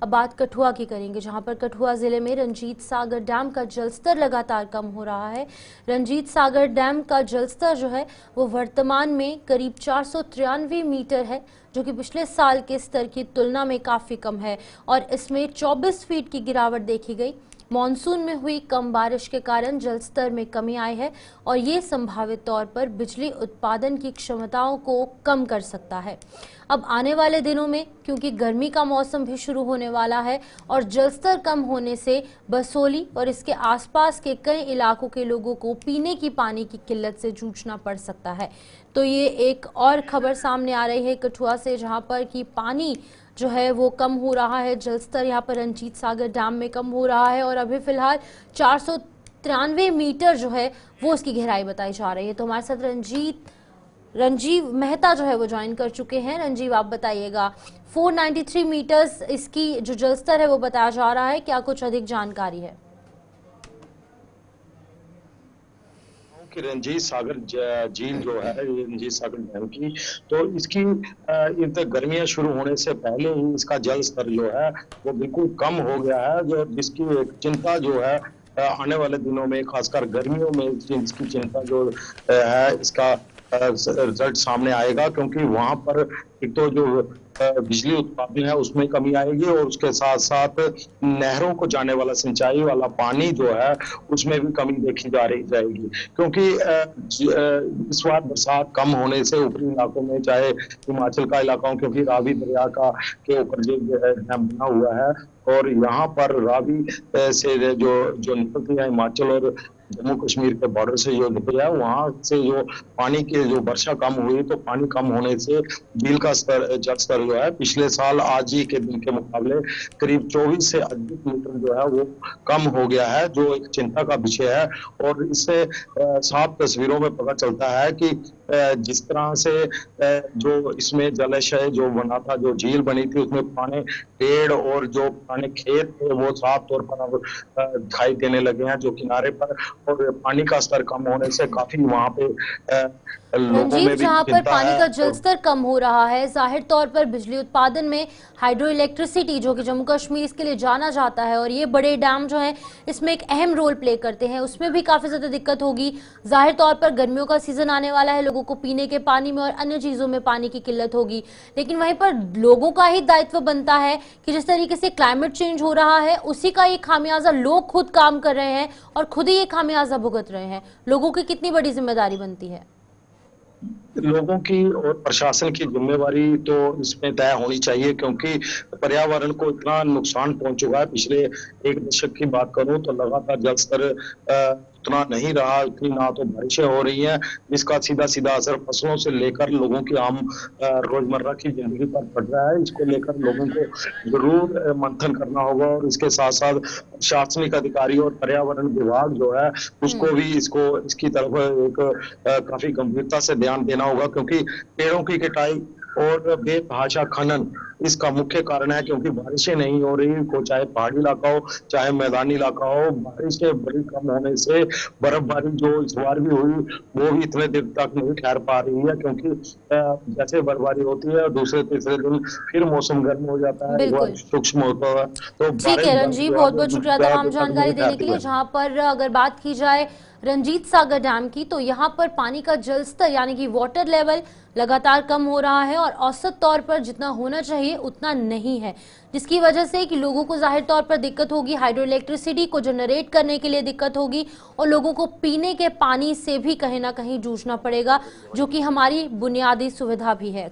अब बात कठुआ की करेंगे, जहां पर कठुआ जिले में रंजीत सागर डैम का जलस्तर लगातार कम हो रहा है। रंजीत सागर डैम का जलस्तर जो है वो वर्तमान में करीब 493 मीटर है, जो कि पिछले साल के स्तर की तुलना में काफी कम है और इसमें 24 फीट की गिरावट देखी गई। मॉनसून में हुई कम बारिश के कारण जलस्तर में कमी आई है और ये संभावित तौर पर बिजली उत्पादन की क्षमताओं को कम कर सकता है। अब आने वाले दिनों में क्योंकि गर्मी का मौसम भी शुरू होने वाला है और जलस्तर कम होने से बसोली और इसके आसपास के कई इलाकों के लोगों को पीने की पानी की किल्लत से जूझना पड़ सकता है। तो ये एक और खबर सामने आ रही है कठुआ से, जहां पर कि पानी जो है वो कम हो रहा है, जलस्तर यहाँ पर रंजीत सागर डैम में कम हो रहा है और अभी फिलहाल 493 मीटर जो है वो उसकी गहराई बताई जा रही है। तो हमारे साथ रंजीव मेहता जो है वो ज्वाइन कर चुके हैं। रंजीव, आप बताइएगा, 493 मीटर्स इसकी जो जलस्तर है वो बताया जा रहा है, क्या कुछ अधिक जानकारी है? कि रंजीत सागर झील जो है, ये रंजीत सागर डैम की, तो इसकी गर्मियां शुरू होने से पहले ही इसका जल स्तर जो है वो बिल्कुल कम हो गया है, जो जिसकी एक चिंता जो है आने वाले दिनों में, खासकर गर्मियों में इसकी चिंता जो है, इसका रिजल्ट सामने आएगा, क्योंकि वहां पर एक तो जो बिजली उत्पादन है उसमें कमी आएगी और उसके साथ साथ नहरों को जाने वाला सिंचाई वाला पानी जो है उसमें भी कमी देखी जाएगी, क्योंकि इस बार बरसात कम होने से ऊपरी इलाकों में, चाहे हिमाचल का इलाका हो, क्योंकि रावी दरिया का के ऊपर जो डैम बना हुआ है और यहाँ पर रावी से जो निकलती है हिमाचल और जम्मू कश्मीर के बॉर्डर से जो निकला है, वहां से जो पानी के जो वर्षा कम हुई, तो पानी कम होने से झील का जल स्तर जो है पिछले साल आज ही के दिन के मुकाबले करीब 24 से अधिक मीटर जो है वो कम हो गया है, जो एक चिंता का विषय है। और इससे साफ तस्वीरों में पता चलता है कि जिस तरह से जो इसमें जलाशय जो बना था, जो झील बनी थी, उसमें पुराने पेड़ और जो पुराने खेत थे वो साफ तौर पर अब दिखाई देने लगे हैं, जो किनारे पर, और पानी का स्तर कम होने से काफी वहां पे लोगों रंजीव, में भी जहां पर चिंता पानी है। का जलस्तर कम हो रहा है, जाहिर तौर पर बिजली उत्पादन में हाइड्रो इलेक्ट्रिसिटी, जो कि जम्मू कश्मीर इसके लिए जाना जाता है और ये बड़े डैम जो हैं इसमें एक अहम रोल प्ले करते हैं, उसमें भी काफी ज्यादा दिक्कत होगी। जाहिर तौर पर गर्मियों का सीजन आने वाला है, लोगों को पीने के पानी में और अन्य चीजों में पानी की किल्लत होगी, लेकिन वहीं पर लोगों का ही दायित्व बनता है कि जिस तरीके से क्लाइमेट चेंज हो रहा है उसी का ये खामियाजा लोग खुद काम कर रहे हैं और खुद ही ये खामियाजा भुगत रहे हैं। लोगों की कितनी बड़ी जिम्मेदारी बनती है? लोगों की और प्रशासन की जिम्मेवारी तो इसमें तय होनी चाहिए, क्योंकि पर्यावरण को इतना नुकसान पहुंच चुका है। पिछले एक दशक की बात करूं तो लगातार जल स्तर उतना नहीं रहा, इतनी ना तो बारिशें हो रही हैं, जिसका सीधा सीधा असर फसलों से लेकर लोगों की आम रोजमर्रा की जिंदगी पर पड़ रहा है। इसको लेकर लोगों को जरूर मंथन करना होगा और इसके साथ साथ प्रशासनिक अधिकारी और पर्यावरण विभाग जो है उसको भी इसकी तरफ एक काफी गंभीरता से ध्यान देना होगा, क्योंकि पेड़ों की कटाई और बेतहाशा खनन इसका मुख्य कारण है, क्योंकि बारिशें नहीं हो रही, को चाहे पहाड़ी इलाका हो चाहे मैदानी इलाका हो, बारिशें बड़ी कम होने से बर्फबारी जो इस बार भी हुई वो भी इतने देर तक नहीं ठहर पा रही है, क्योंकि जैसे बर्फबारी होती है दूसरे तीसरे दिन फिर मौसम गर्म हो जाता है, एक बार सूक्ष्म होता है, तो ठीक है रंजीव, बहुत बहुत शुक्रिया तमाम जानकारी देने के लिए। जहां पर अगर बात की जाए रंजीत सागर डैम की, तो यहाँ पर पानी का जलस्तर यानी कि वाटर लेवल लगातार कम हो रहा है और औसत तौर पर जितना होना चाहिए उतना नहीं है, जिसकी वजह से कि लोगों को जाहिर तौर पर दिक्कत होगी, हाइड्रो इलेक्ट्रिसिटी को जनरेट करने के लिए दिक्कत होगी और लोगों को पीने के पानी से भी कहीं ना कहीं जूझना पड़ेगा, जो कि हमारी बुनियादी सुविधा भी है।